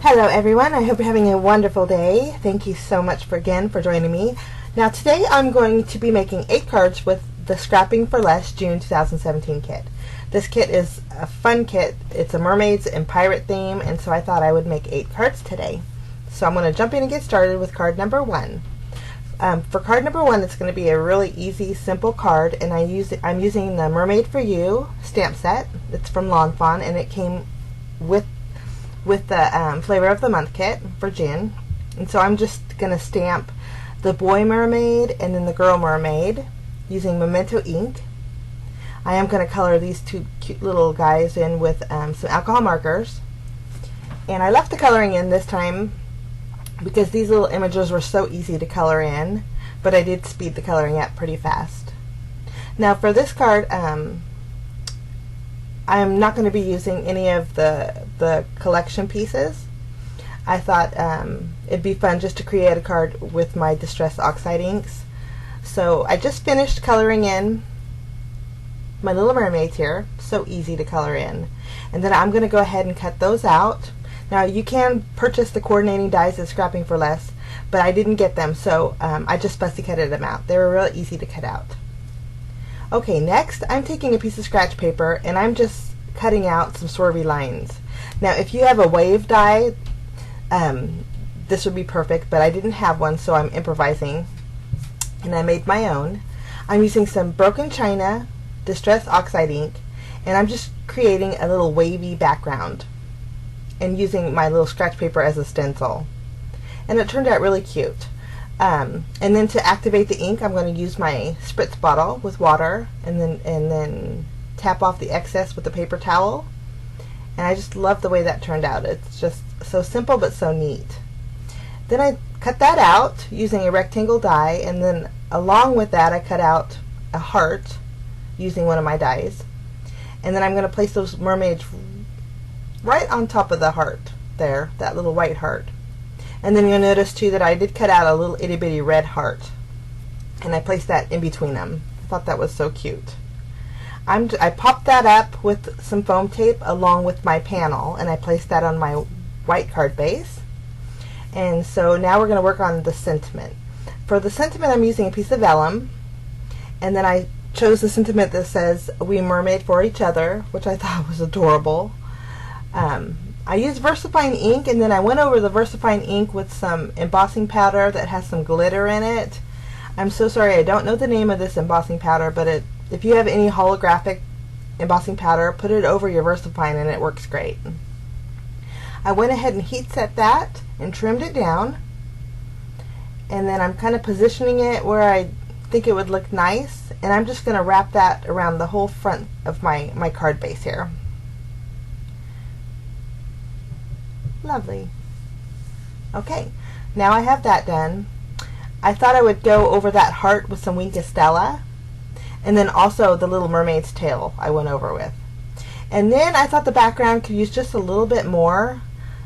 Hello everyone, I hope you're having a wonderful day. Thank you so much for joining me. Now today I'm going to be making 8 cards with the Scrapping for Less June 2017 kit. This kit is a fun kit. It's a mermaids and pirate theme, and so I thought I would make 8 cards today. So I'm going to jump in and get started with card number 1. For card number 1, it's going to be a really easy, simple card, and I'm using the Mermaid for You stamp set. It's from Fawn, and it came with the Flavor of the Month kit for June. And so I'm just going to stamp the boy mermaid and then the girl mermaid using Memento ink. I am going to color these 2 cute little guys in with some alcohol markers. And I left the coloring in this time because these little images were so easy to color in, but I did speed the coloring up pretty fast. Now for this card, I'm not going to be using any of the collection pieces. I thought it'd be fun just to create a card with my Distress Oxide inks. So I just finished coloring in my little mermaids here. So easy to color in. And then I'm going to go ahead and cut those out. Now you can purchase the coordinating dies at Scrapping for Less, but I didn't get them, so I just fussy cutted them out. They were really easy to cut out. Okay, next I'm taking a piece of scratch paper and I'm just cutting out some swervy lines. Now if you have a wave die, this would be perfect, but I didn't have one, so I'm improvising and I made my own. I'm using some Broken China Distress Oxide ink, and I'm just creating a little wavy background and using my little scratch paper as a stencil. And it turned out really cute. And then to activate the ink, I'm going to use my spritz bottle with water and then tap off the excess with the paper towel. And I just love the way that turned out. It's just so simple but so neat. Then I cut that out using a rectangle die, and then along with that I cut out a heart using one of my dies. And then I'm going to place those mermaids right on top of the heart there, that little white heart. And then you'll notice too that I did cut out a little itty bitty red heart, and I placed that in between them. I thought that was so cute. I popped that up with some foam tape along with my panel, and I placed that on my white card base. And so now we're going to work on the sentiment. For the sentiment, I'm using a piece of vellum, and then I chose the sentiment that says "We mermaid for each other," which I thought was adorable. I used VersaFine ink, and then I went over the VersaFine ink with some embossing powder that has some glitter in it. I'm so sorry, I don't know the name of this embossing powder, but if you have any holographic embossing powder, put it over your VersaFine and it works great. I went ahead and heat set that and trimmed it down, and then I'm kind of positioning it where I think it would look nice, and I'm just going to wrap that around the whole front of my card base here. Lovely. Okay, now I have that done. I thought I would go over that heart with some Wink of Stella, and then also the little mermaid's tail I went over with. And then I thought the background could use just a little bit more,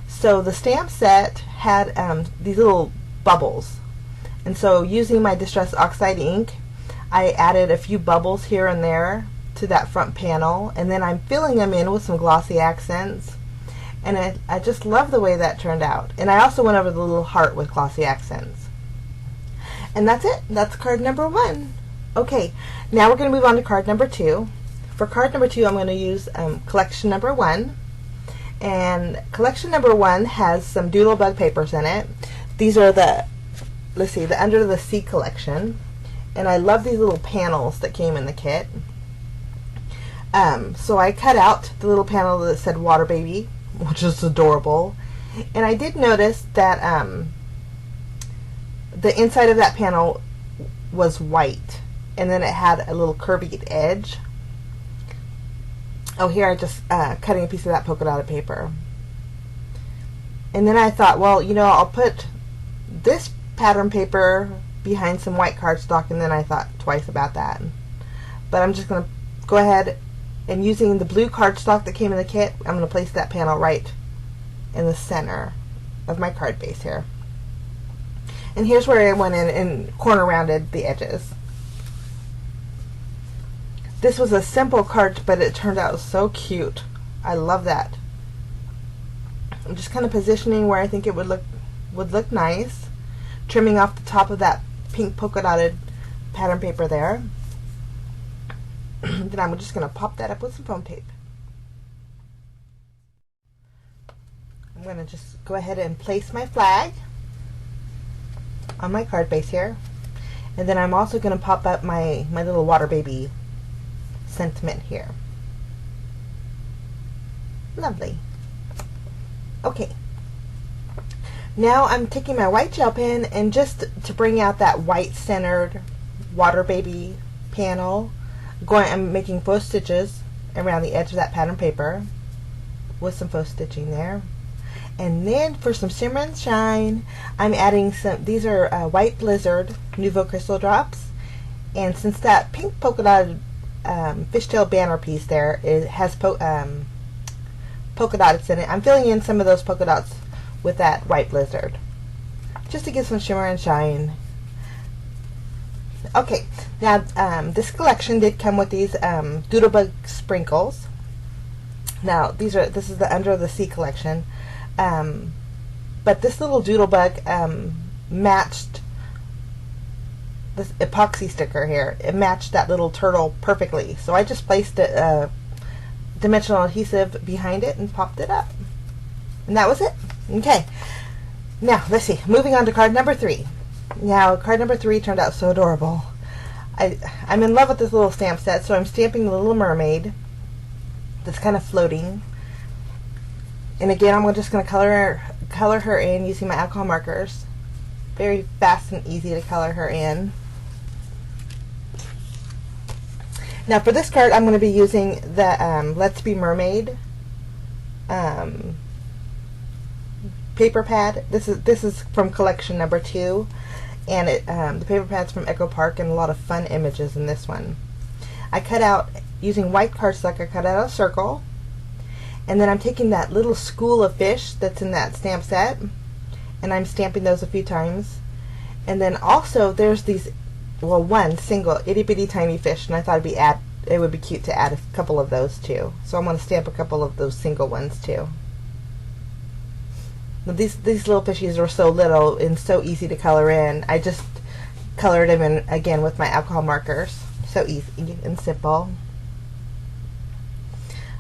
so the stamp set had these little bubbles. And so using my Distress Oxide ink, I added a few bubbles here and there to that front panel, and then I'm filling them in with some glossy accents. And I just love the way that turned out. And I also went over the little heart with glossy accents. And that's it. That's card number 1. Okay, now we're going to move on to card number 2. For card number 2, I'm going to use collection number 1. And collection number 1 has some Doodlebug papers in it. These are the Under the Sea collection. And I love these little panels that came in the kit. So I cut out the little panel that said Water Baby, which is adorable. And I did notice that the inside of that panel was white, and then it had a little curvy edge. Oh, here I just cutting a piece of that polka dotted paper. And then I thought, well, you know, I'll put this pattern paper behind some white cardstock, and then I thought twice about that. But I'm just going to go ahead and using the blue cardstock that came in the kit, I'm going to place that panel right in the center of my card base here. And here's where I went in and corner rounded the edges. This was a simple card, but it turned out so cute. I love that. I'm just kind of positioning where I think it would look nice, trimming off the top of that pink polka dotted pattern paper there. Then I'm just going to pop that up with some foam tape. I'm going to just go ahead and place my flag on my card base here. And then I'm also going to pop up my little water baby sentiment here. Lovely. Okay. Now I'm taking my white gel pen, and just to bring out that white centered water baby panel, I'm making faux stitches around the edge of that pattern paper with some faux stitching there. And then for some shimmer and shine, I'm adding these are White Blizzard Nouveau Crystal Drops. And since that pink polka dotted fishtail banner piece there, it has polka dots in it, I'm filling in some of those polka dots with that White Blizzard, just to give some shimmer and shine. Okay, now this collection did come with these Doodlebug sprinkles. Now this is the Under the Sea collection. But this little Doodlebug matched this epoxy sticker here. It matched that little turtle perfectly. So I just placed a dimensional adhesive behind it and popped it up. And that was it. Okay. Now, let's see. Moving on to card number 3. Now, card number 3 turned out so adorable. I'm in love with this little stamp set, so I'm stamping the little mermaid that's kind of floating. And again, I'm just going to color her in using my alcohol markers. Very fast and easy to color her in. Now for this card, I'm going to be using the Let's Be Mermaid paper pad. This is from collection number 2, and the paper pad's from Echo Park, and a lot of fun images in this one. I cut out, using white cardstock, I cut out a circle. And then I'm taking that little school of fish that's in that stamp set, and I'm stamping those a few times. And then also there's these, well, one single itty bitty tiny fish, and I thought it would be cute to add a couple of those too. So I'm going to stamp a couple of those single ones too. Now these little fishies are so little and so easy to color in. I just colored them in again with my alcohol markers. So easy and simple.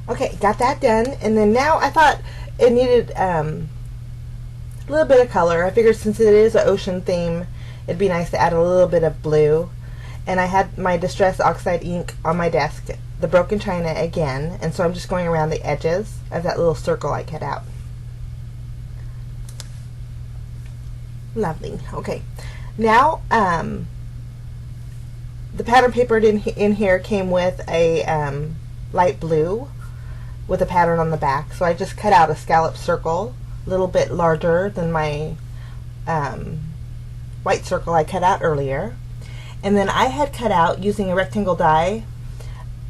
Okay, got that done, and then now I thought it needed a little bit of color. I figured since it is an ocean theme, it'd be nice to add a little bit of blue. And I had my Distress Oxide ink on my desk, the broken china again, and so I'm just going around the edges of that little circle I cut out. Lovely. Okay, now the pattern paper in here came with a light blue with a pattern on the back, so I just cut out a scallop circle, a little bit larger than my white circle I cut out earlier. And then I had cut out, using a rectangle die,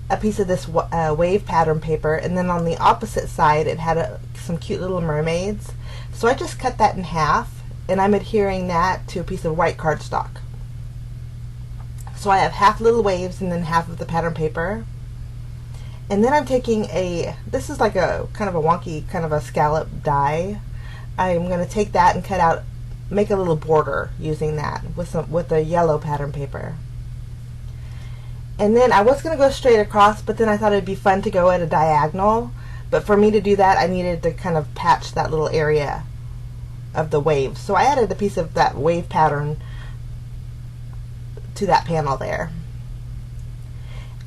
a piece of this wave pattern paper, and then on the opposite side it had some cute little mermaids. So I just cut that in half, and I'm adhering that to a piece of white cardstock. So I have half little waves and then half of the pattern paper. And then I'm taking this is like a kind of a wonky, kind of a scallop die. I'm going to take that and cut out, make a little border using that with a yellow pattern paper. And then I was going to go straight across, but then I thought it'd be fun to go at a diagonal. But for me to do that, I needed to kind of patch that little area of the wave. So I added a piece of that wave pattern to that panel there.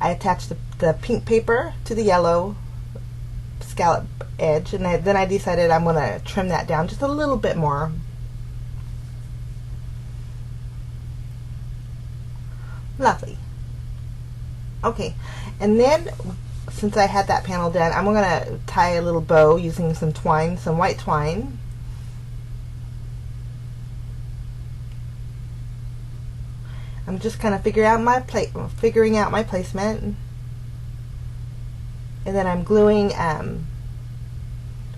I attached the pink paper to the yellow scallop edge, and then I decided I'm going to trim that down just a little bit more. Lovely. Okay, and then since I had that panel done, I'm going to tie a little bow using some twine, some white twine. I'm just kind of figuring out my placement, and then I'm gluing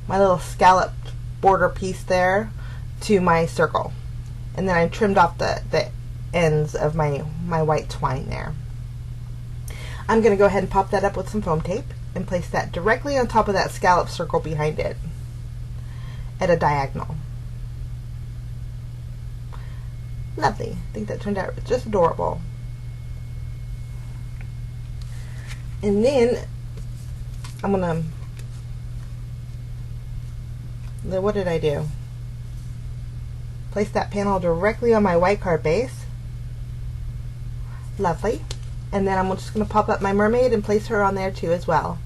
my little scalloped border piece there to my circle, and then I trimmed off the ends of my white twine there. I'm going to go ahead and pop that up with some foam tape and place that directly on top of that scallop circle behind it. at a diagonal. Lovely. I think that turned out just adorable. And then I'm gonna, what did I do? Place that panel directly on my white card base. Lovely. And then I'm just gonna pop up my mermaid and place her on there too as well.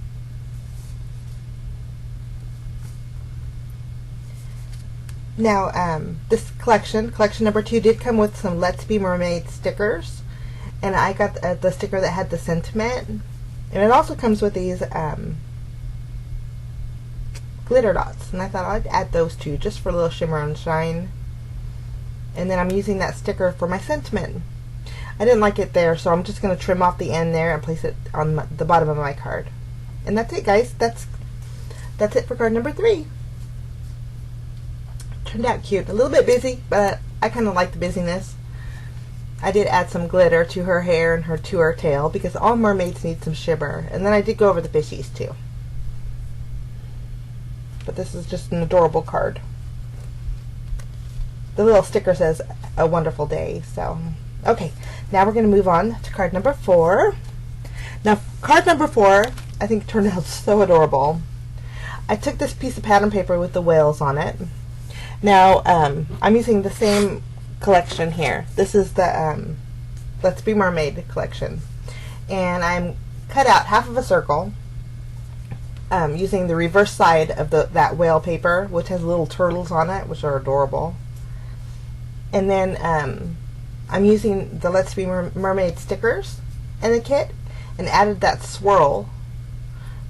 Now, this collection number 2, did come with some Let's Be Mermaid stickers, and I got the sticker that had the sentiment, and it also comes with these glitter dots, and I thought I'd add those too, just for a little shimmer and shine. And then I'm using that sticker for my sentiment. I didn't like it there, so I'm just going to trim off the end there and place it on the bottom of my card. And that's it, guys. That's it for card number 3. Turned out cute. A little bit busy, but I kind of like the busyness. I did add some glitter to her hair and to her tail, because all mermaids need some shimmer. And then I did go over the fishies too. But this is just an adorable card. The little sticker says, "A wonderful day." So, okay. Now we're going to move on to card number 4. Now, card number 4, I think turned out so adorable. I took this piece of pattern paper with the whales on it. Now, I'm using the same collection here. This is the Let's Be Mermaid collection. And I'm cut out half of a circle using the reverse side of that whale paper, which has little turtles on it, which are adorable. And then I'm using the Let's Be Mermaid stickers in the kit and added that swirl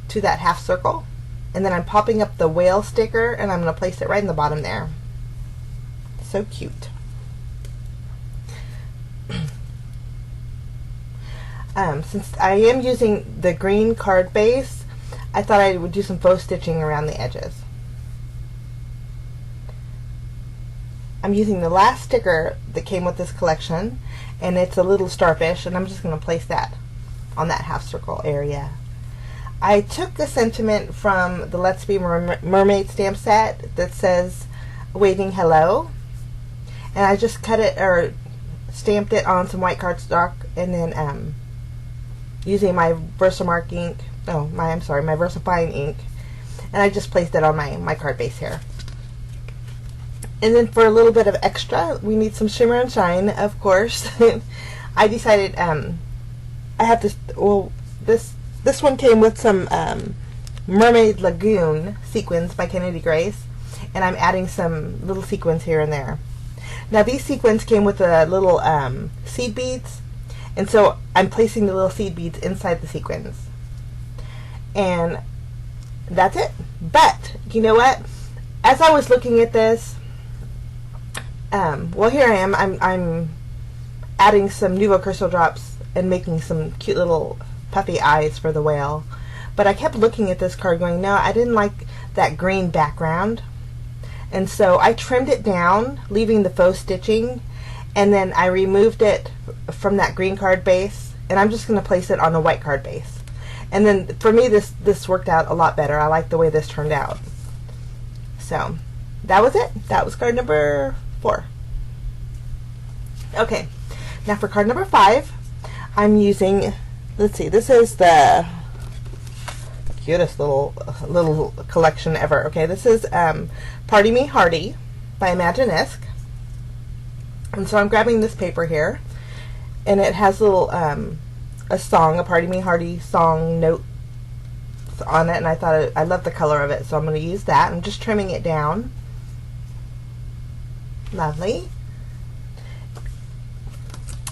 to that half circle. And then I'm popping up the whale sticker, and I'm going to place it right in the bottom there. So cute. Since I am using the green card base, I thought I would do some faux stitching around the edges. I'm using the last sticker that came with this collection, and it's a little starfish, and I'm just going to place that on that half circle area. I took a sentiment from the Let's Be Mermaid stamp set that says "Waving Hello," and I just cut it or stamped it on some white cardstock, and then using my Versamark ink, my VersaFine ink, and I just placed it on my card base here. And then for a little bit of extra, we need some shimmer and shine, of course. I decided I have this. Well, this one came with some Mermaid Lagoon sequins by Kennedy Grace, and I'm adding some little sequins here and there. Now these sequins came with a little seed beads, and so I'm placing the little seed beads inside the sequins. And that's it. But, you know what? As I was looking at this, well, here I am. I'm adding some Nuvo Crystal Drops and making some cute little puffy eyes for the whale. But I kept looking at this card going, no, I didn't like that green background. And so I trimmed it down, leaving the faux stitching, and then I removed it from that green card base, and I'm just going to place it on a white card base. And then for me, this worked out a lot better. I like the way this turned out. So that was it. That was card number 4. Okay, now for card number 5, I'm using, let's see, this is the cutest little collection ever. Okay, this is Party Me Hardy by Imaginesque. And so I'm grabbing this paper here, and it has little a song, a Party Me Hardy song note on it, and I thought I love the color of it, so I'm going to use that. I'm just trimming it down. Lovely.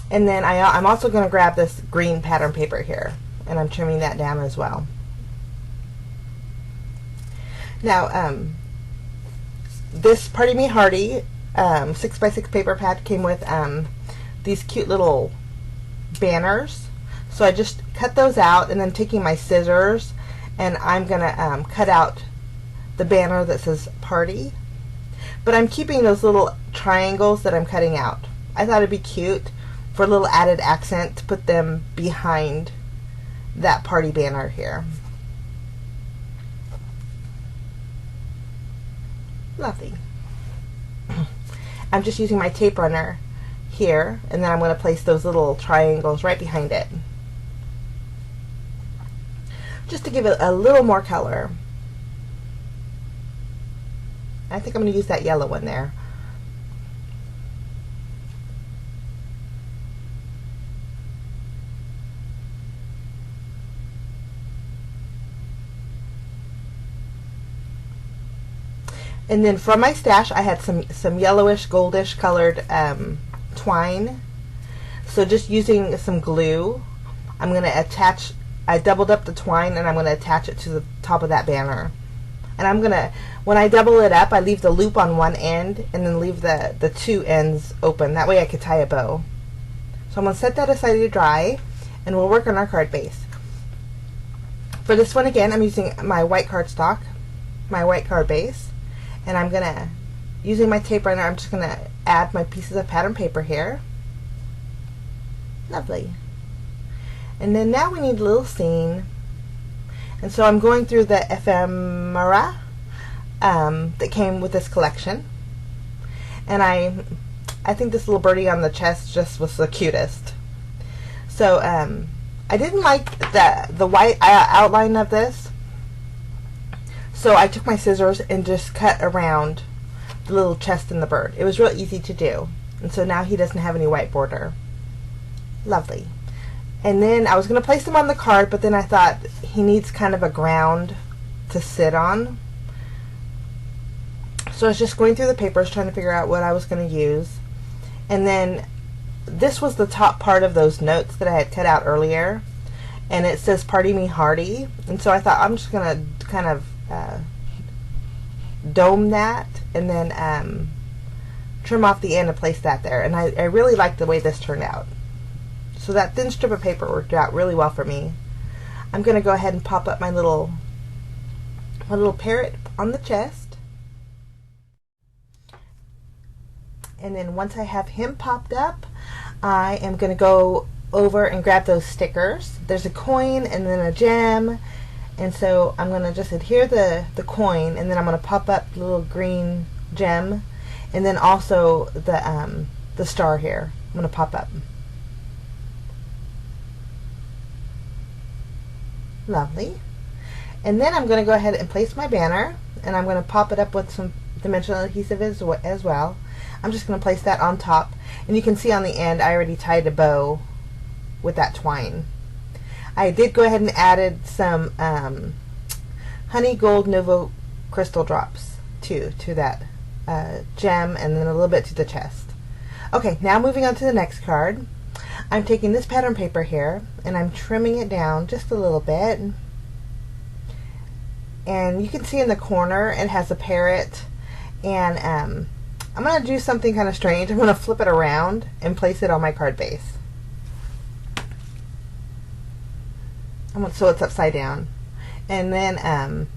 And then I'm also going to grab this green pattern paper here, and I'm trimming that down as well. Now, this Party Me Hardy 6x6 paper pad came with these cute little banners. So I just cut those out, and then taking my scissors, and I'm going to cut out the banner that says Party. But I'm keeping those little triangles that I'm cutting out. I thought it'd be cute for a little added accent to put them behind that party banner here. Lovely. I'm just using my tape runner here, and then I'm going to place those little triangles right behind it, just to give it a little more color. I think I'm going to use that yellow one there. And then from my stash, I had some yellowish, goldish colored twine. So just using some glue, I'm going to attach, I doubled up the twine and I'm going to attach it to the top of that banner. And I'm going to, when I double it up, I leave the loop on one end and then leave the two ends open. That way I could tie a bow. So I'm going to set that aside to dry, and we'll work on our card base. For this one, again, I'm using my white cardstock, my white card base. And I'm going to, using my tape runner, I'm just going to add my pieces of pattern paper here. Lovely. And then now we need a little scene. And so I'm going through the ephemera that came with this collection. And I think this little birdie on the chest just was the cutest. So I didn't like the white outline of this. So I took my scissors and just cut around the little chest and the bird. It was real easy to do. And so now he doesn't have any white border. Lovely. And then I was going to place him on the card, but then I thought he needs kind of a ground to sit on. So I was just going through the papers trying to figure out what I was going to use. And then this was the top part of those notes that I had cut out earlier. And it says "Party Me Hearty." And so I thought I'm just going to kind of dome that and then trim off the end and place that there. And I really like the way this turned out. So that thin strip of paper worked out really well for me. I'm going to go ahead and pop up my little parrot on the chest. And then once I have him popped up, I am going to go over and grab those stickers. There's a coin and then a gem. And so I'm going to just adhere the coin, and then I'm going to pop up the little green gem, and then also the star here. I'm going to pop up. Lovely. And then I'm going to go ahead and place my banner, and I'm going to pop it up with some dimensional adhesive as well. I'm just going to place that on top, and you can see on the end I already tied a bow with that twine. I did go ahead and added some honey gold Novo crystal drops to that gem, and then a little bit to the chest. Okay, now moving on to the next card. I'm taking this pattern paper here and I'm trimming it down just a little bit, and you can see in the corner it has a parrot, and I'm going to do something kind of strange. I'm going to flip it around and place it on my card base. So it's upside down. And then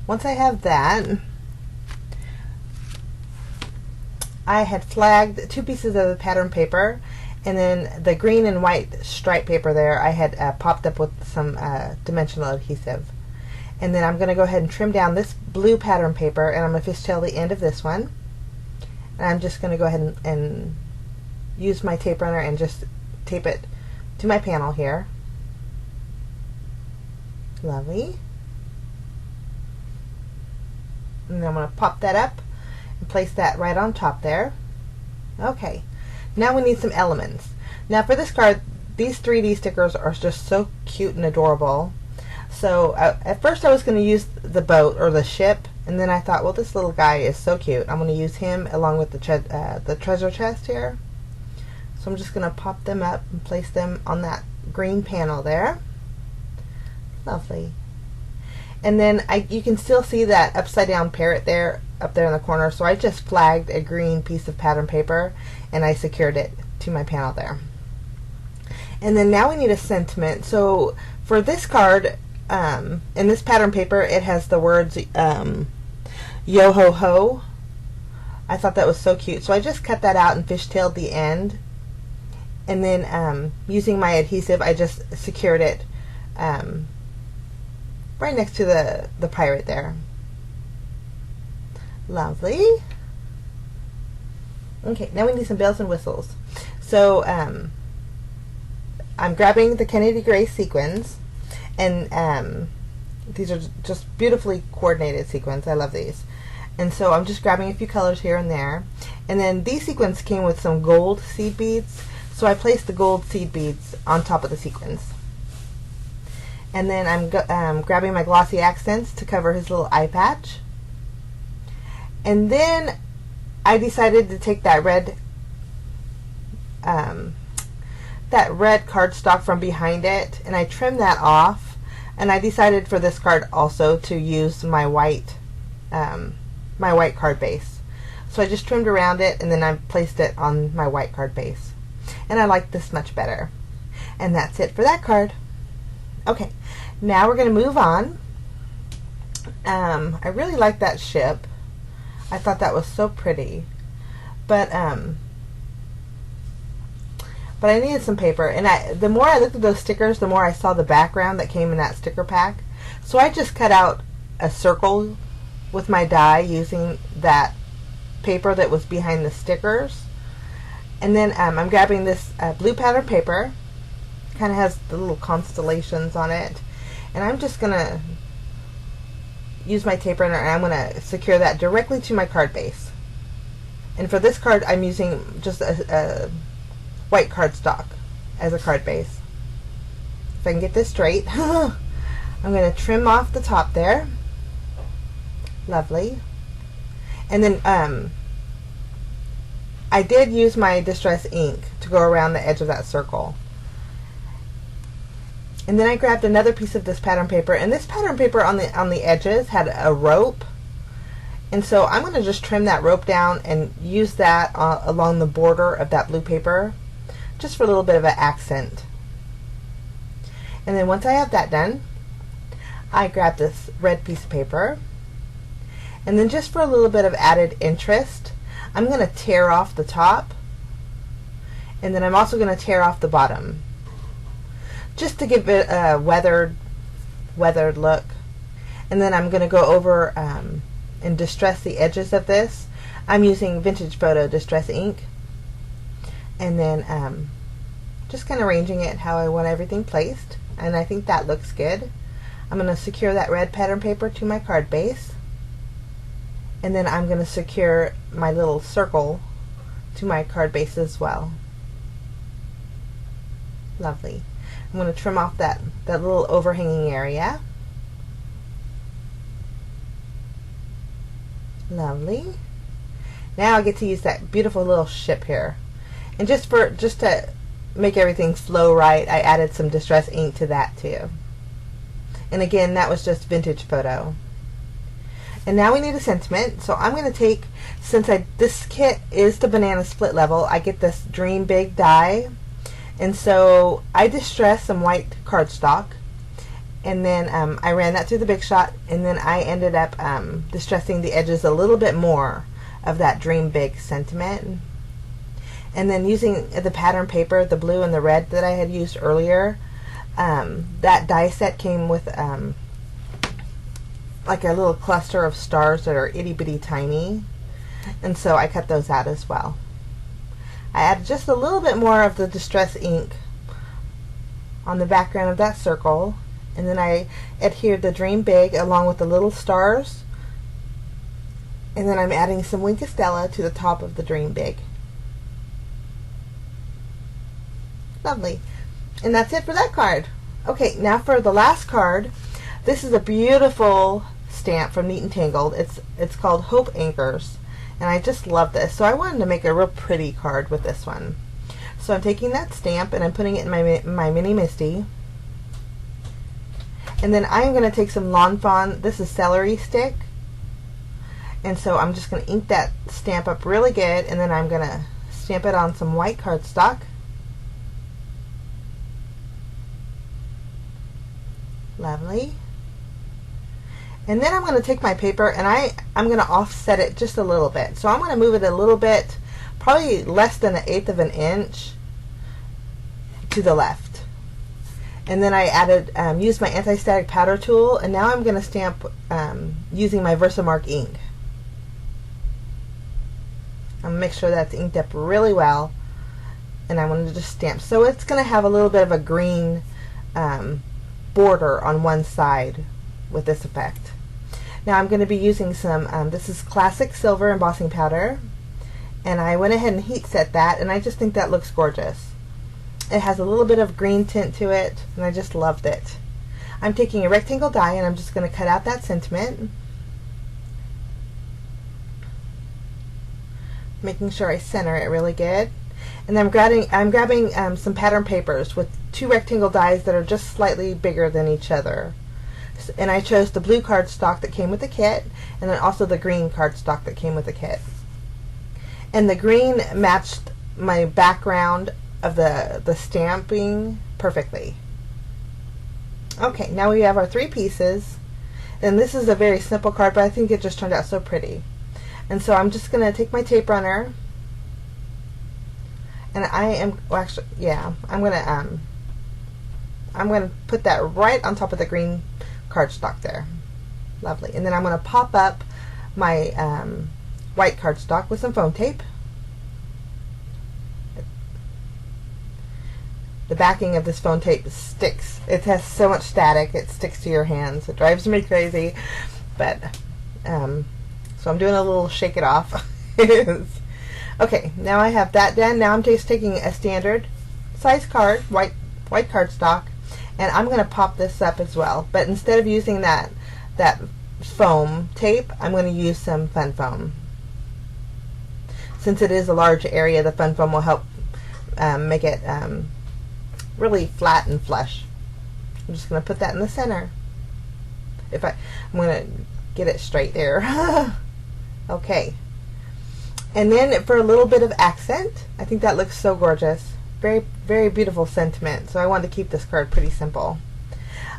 once I have that, I had flagged 2 pieces of the pattern paper, and then the green and white stripe paper there I had popped up with some dimensional adhesive. And then I'm going to go ahead and trim down this blue pattern paper, and I'm going to fishtail the end of this one. And I'm just going to go ahead and use my tape runner and just tape it to my panel here. Lovely. And then I'm going to pop that up and place that right on top there. Okay, now we need some elements. Now for this card, these 3D stickers are just so cute and adorable. So at first I was going to use the boat or the ship, and then I thought, well, this little guy is so cute. I'm going to use him along with the treasure chest here. So I'm just going to pop them up and place them on that green panel there. Lovely. And then you can still see that upside down parrot there, up there in the corner. So I just flagged a green piece of pattern paper and I secured it to my panel there. And then now we need a sentiment. So for this card, in this pattern paper, it has the words yo ho ho. I thought that was so cute. So I just cut that out and fishtailed the end. And then using my adhesive, I just secured it right next to the pirate there. Lovely. Okay, now we need some bells and whistles. So I'm grabbing the Kennedy Gray sequins, and these are just beautifully coordinated sequins. I love these. And so I'm just grabbing a few colors here and there. And then these sequins came with some gold seed beads, so I placed the gold seed beads on top of the sequins. And then I'm grabbing my glossy accents to cover his little eye patch. And then I decided to take that red cardstock from behind it, and I trimmed that off. And I decided for this card also to use my white card base. So I just trimmed around it, and then I placed it on my white card base. And I like this much better. And that's it for that card. Okay, now we're going to move on. I really like that ship. I thought that was so pretty. But I needed some paper, and the more I looked at those stickers, the more I saw the background that came in that sticker pack. So I just cut out a circle with my die using that paper that was behind the stickers. And then I'm grabbing this blue pattern paper. Kind of has the little constellations on it, and I'm just gonna use my tape runner, and I'm gonna secure that directly to my card base. And for this card, I'm using just a white cardstock as a card base. If I can get this straight, I'm going to trim off the top there. Lovely. And then I did use my distress ink to go around the edge of that circle. And then I grabbed another piece of this pattern paper, and this pattern paper on the edges had a rope. And so I'm going to just trim that rope down and use that along the border of that blue paper, just for a little bit of an accent. And then once I have that done, I grab this red piece of paper, and then just for a little bit of added interest, I'm going to tear off the top, and then I'm also going to tear off the bottom, just to give it a weathered look. And then I'm going to go over and distress the edges of this. I'm using Vintage Photo Distress ink, and then just kind of arranging it how I want everything placed, and I think that looks good. I'm going to secure that red pattern paper to my card base, and then I'm going to secure my little circle to my card base as well. Lovely. I'm going to trim off that little overhanging area. Lovely. Now I get to use that beautiful little ship here. And just to make everything flow right, I added some distress ink to that too. And again, that was just Vintage Photo. And now we need a sentiment. So I'm going to take, since this kit is the banana split level, I get this Dream Big die. And so I distressed some white cardstock, and then I ran that through the Big Shot, and then I ended up distressing the edges a little bit more of that Dream Big sentiment. And then using the pattern paper, the blue and the red that I had used earlier, that die set came with like a little cluster of stars that are itty bitty tiny, and so I cut those out as well. I added just a little bit more of the distress ink on the background of that circle, and then I adhered the Dream Big along with the little stars, and then I'm adding some Winkostella to the top of the Dream Big. Lovely. And that's it for that card. Okay, now for the last card. This is a beautiful stamp from Neat and Tangled. It's called Hope Anchors. And I just love this. So I wanted to make a real pretty card with this one. So I'm taking that stamp and I'm putting it in my mini Misty. And then I'm going to take some Lawn Fawn. This is celery stick. And so I'm just going to ink that stamp up really good. And then I'm going to stamp it on some white cardstock. Lovely. And then I'm going to take my paper and I'm going to offset it just a little bit. So I'm going to move it a little bit, probably less than 1/8 of an inch to the left. And then I added, used my anti-static powder tool, and now I'm going to stamp using my Versamark ink. I'm going to make sure that's inked up really well. And I want to just stamp. So it's going to have a little bit of a green border on one side with this effect. Now I'm going to be using some, this is classic silver embossing powder. And I went ahead and heat set that, and I just think that looks gorgeous. It has a little bit of green tint to it, and I just loved it. I'm taking a rectangle die, and I'm just going to cut out that sentiment. Making sure I center it really good. And then I'm grabbing some pattern papers with 2 rectangle dies that are just slightly bigger than each other. And I chose the blue cardstock that came with the kit, and then also the green cardstock that came with the kit. And the green matched my background of the stamping perfectly. Okay, now we have our 3 pieces. And this is a very simple card, but I think it just turned out so pretty. And so I'm just going to take my tape runner, and I am, well, actually, yeah, I'm going to put that right on top of the green cardstock there. Lovely. And then I'm going to pop up my white cardstock with some foam tape. The backing of this foam tape sticks. It has so much static, it sticks to your hands. It drives me crazy. But, so I'm doing a little shake it off. Okay, now I have that done. Now I'm just taking a standard size card, white cardstock, and I'm going to pop this up as well. But instead of using that foam tape, I'm going to use some fun foam. Since it is a large area, the fun foam will help make it really flat and flush. I'm just going to put that in the center. I'm going to get it straight there. Okay. And then for a little bit of accent, I think that looks so gorgeous. Very, very beautiful sentiment. So I wanted to keep this card pretty simple.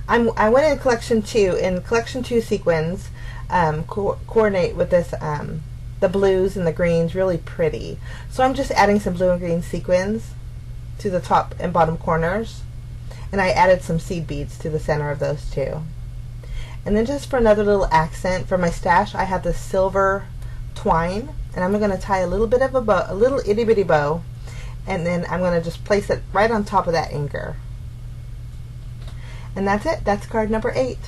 I went in collection 2. In collection 2 sequins coordinate with this the blues and the greens, really pretty. So I'm just adding some blue and green sequins to the top and bottom corners, and I added some seed beads to the center of those too. And then just for another little accent for my stash, I have this silver twine, and I'm going to tie a little bit of a bow, a little itty bitty bow, and then I'm going to just place it right on top of that anchor. And that's it. That's card number 8.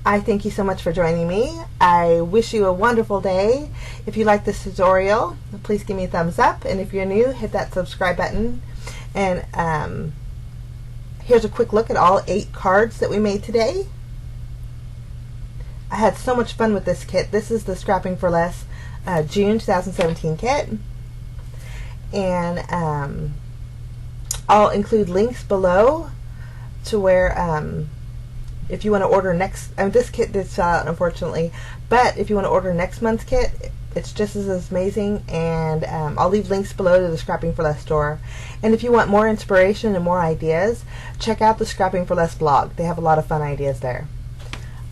I thank you so much for joining me. I wish you a wonderful day. If you like this tutorial, please give me a thumbs up, and if you're new, hit that subscribe button. And here's a quick look at all 8 cards that we made today. I had so much fun with this kit. This is the Scrapping for Less June 2017 kit. And I'll include links below to where if you want to order this kit did sell out, unfortunately, but if you want to order next month's kit, it's just as amazing. And I'll leave links below to the Scrapping for Less store. And if you want more inspiration and more ideas, check out the Scrapping for Less blog. They have a lot of fun ideas there.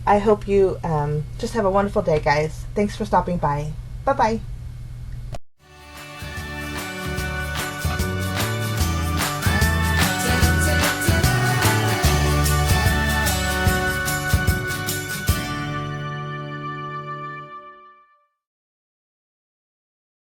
I hope you just have a wonderful day, guys. Thanks for stopping by. Bye-bye.